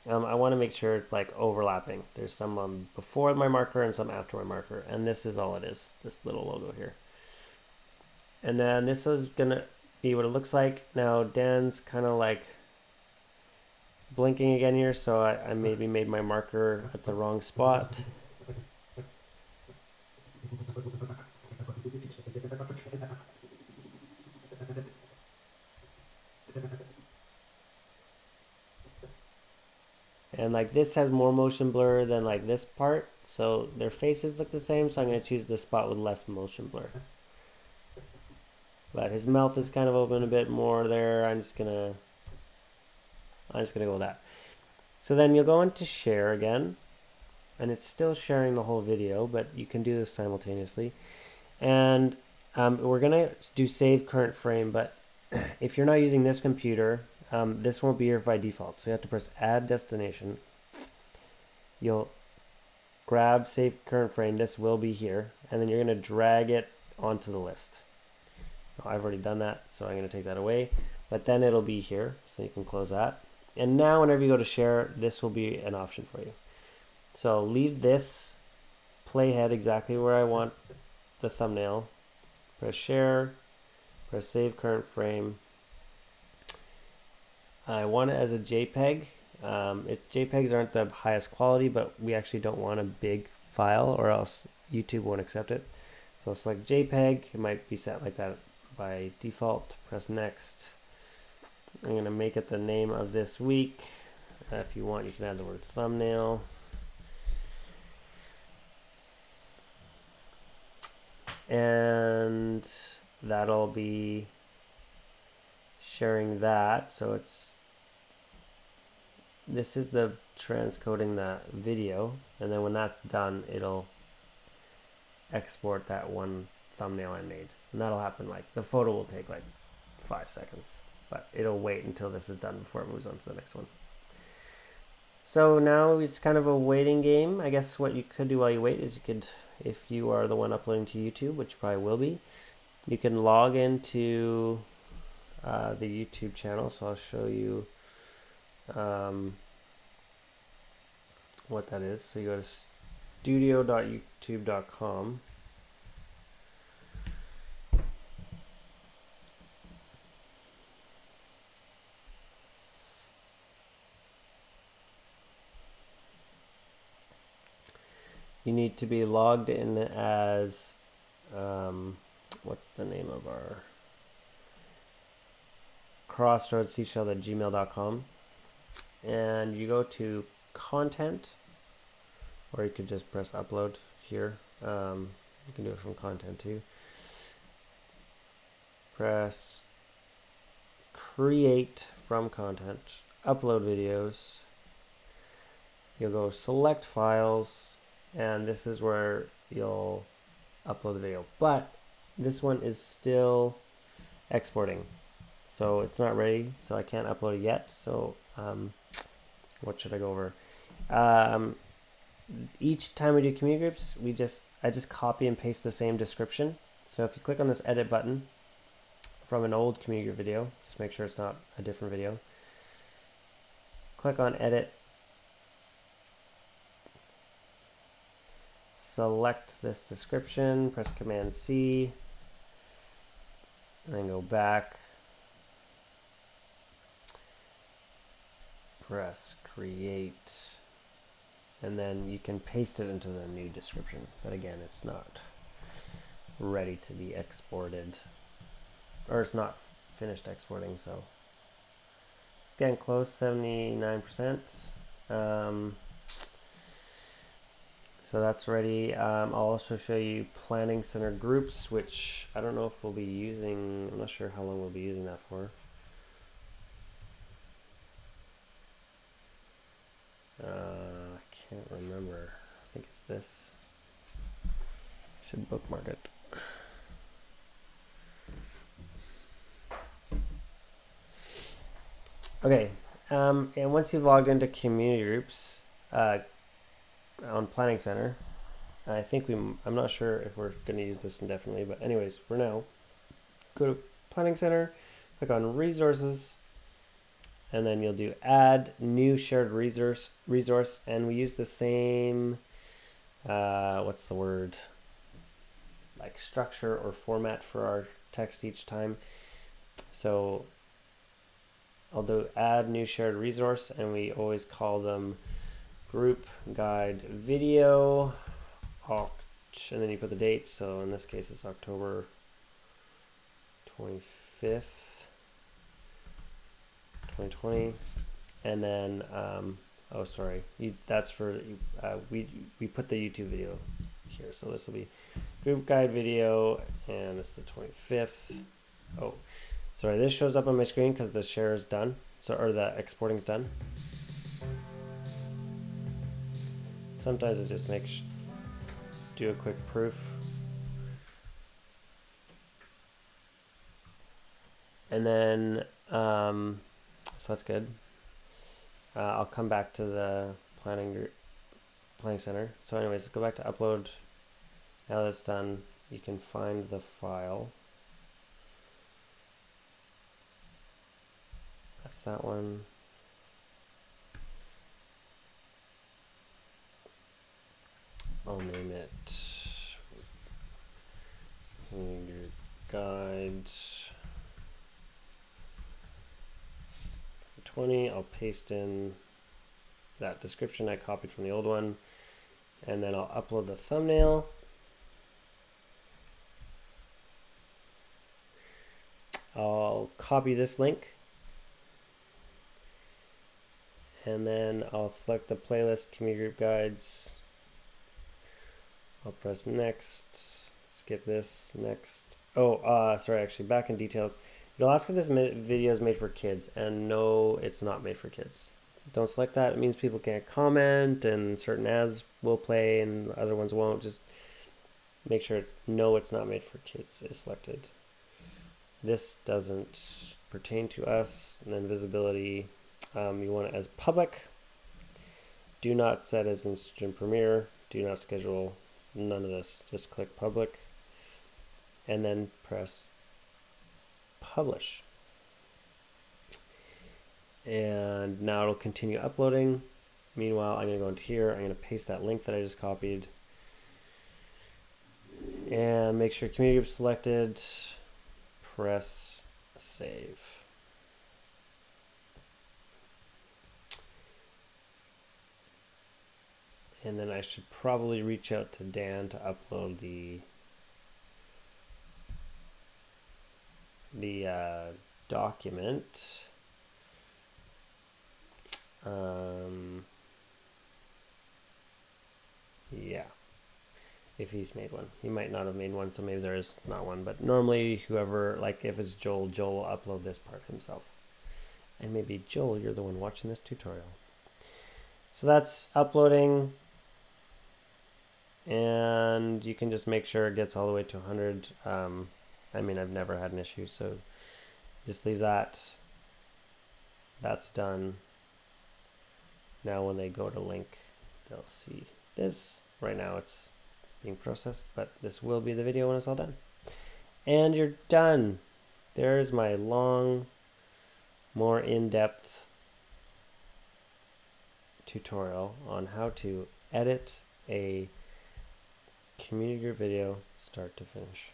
I want to make sure it's like overlapping. There's some before my marker and some after my marker, and this is all it is, this little logo here. And then this is gonna be what it looks like. Now Dan's kind of like blinking again here, so I maybe made my marker at the wrong spot. And like this has more motion blur than like this part, so their faces look the same, so I'm going to choose the spot with less motion blur. But his mouth is kind of open a bit more there. I'm just gonna go with that. So then you'll go into share again, and it's still sharing the whole video, but you can do this simultaneously. And we're gonna do save current frame, but if you're not using this computer, this won't be here by default. So you have to press add destination. You'll grab save current frame. This will be here, and then you're gonna drag it onto the list. I've already done that, so I'm going to take that away. But then it'll be here, so you can close that. And now whenever you go to share, this will be an option for you. So leave this playhead exactly where I want the thumbnail. Press share, press save current frame. I want it as a JPEG. JPEGs aren't the highest quality, but we actually don't want a big file or else YouTube won't accept it. So select JPEG. It might be set like that by default. Press next. I'm going to make it the name of this week. If you want, you can add the word thumbnail. And that'll be sharing that. So this is the transcoding that video, and then when that's done, it'll export that one thumbnail I made, and that'll happen, like the photo will take like 5 seconds, but it'll wait until this is done before it moves on to the next one. So now it's kind of a waiting game. I guess what you could do while you wait is you could, if you are the one uploading to YouTube, which you probably will be, you can log into the YouTube channel. So I'll show you what that is. So you go to studio.youtube.com. You need to be logged in as, what's the name of our crossroadsseashell@gmail.com, and you go to content, or you could just press upload here. You can do it from content too. Press create from content, upload videos. You'll go select files, and this is where you'll upload the video, but this one is still exporting, so it's not ready, so I can't upload it yet. So what should I go over? Each time we do community groups, I just copy and paste the same description. So if you click on this edit button from an old community group video, just make sure it's not a different video, click on edit, select this description, press Command C, and then go back, press create, and then you can paste it into the new description. But again, it's not ready to be exported, or it's not finished exporting, so it's getting close, 79%. So that's ready. I'll also show you Planning Center groups, which I don't know if we'll be using. I'm not sure how long we'll be using that for. I can't remember. I think it's this. Should bookmark it. Okay, and once you've logged into community groups on Planning Center, I think I'm not sure if we're going to use this indefinitely, but anyways, for now, go to Planning Center, click on Resources, and then you'll do Add New Shared Resource, and we use the same, what's the word, like structure or format for our text each time. So I'll do Add New Shared Resource, and we always call them Group Guide Video, and then you put the date. So in this case, it's October 25th, 2020. And then, oh, sorry, that's for, we put the YouTube video here. So this will be Group Guide Video, and it's the 25th. Oh, sorry, this shows up on my screen because the share is done. So, or the exporting is done. Sometimes it just makes do a quick proof. And then, so that's good. I'll come back to the planning center. So anyways, go back to upload. Now that's done, you can find the file. That's that one. I'll name it Your Guides 20. I'll paste in that description I copied from the old one, and then I'll upload the thumbnail. I'll copy this link, and then I'll select the playlist community group guides. I'll press next, skip this, next. Oh, sorry, actually, back in details. You'll ask if this video is made for kids, and no, it's not made for kids. don't select that, it means people can't comment and certain ads will play and other ones won't. Just make sure it's no, it's not made for kids is selected. This doesn't pertain to us. And then visibility, you want it as public. Do not set as instant premiere. Do not schedule, none of this. Just click public and then press publish. And now it'll continue uploading. Meanwhile, I'm going to go into here. I'm going to paste that link that I just copied. And make sure community group selected. Press save. And then I should probably reach out to Dan to upload the document. Yeah, if he's made one. He might not have made one, so maybe there is not one. But normally whoever, like if it's Joel will upload this part himself. And maybe Joel, you're the one watching this tutorial. So that's uploading. And you can just make sure it gets all the way to 100. I mean, I've never had an issue, so just leave that. That's done. Now when they go to link, they'll see this. Right now it's being processed, but this will be the video when it's all done. And you're done. There's my long, more in-depth tutorial on how to edit a community group video start to finish.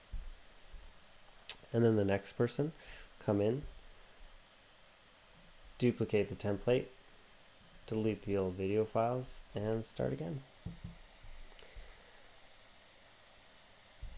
And then the next person come in, duplicate the template, delete the old video files, and start again.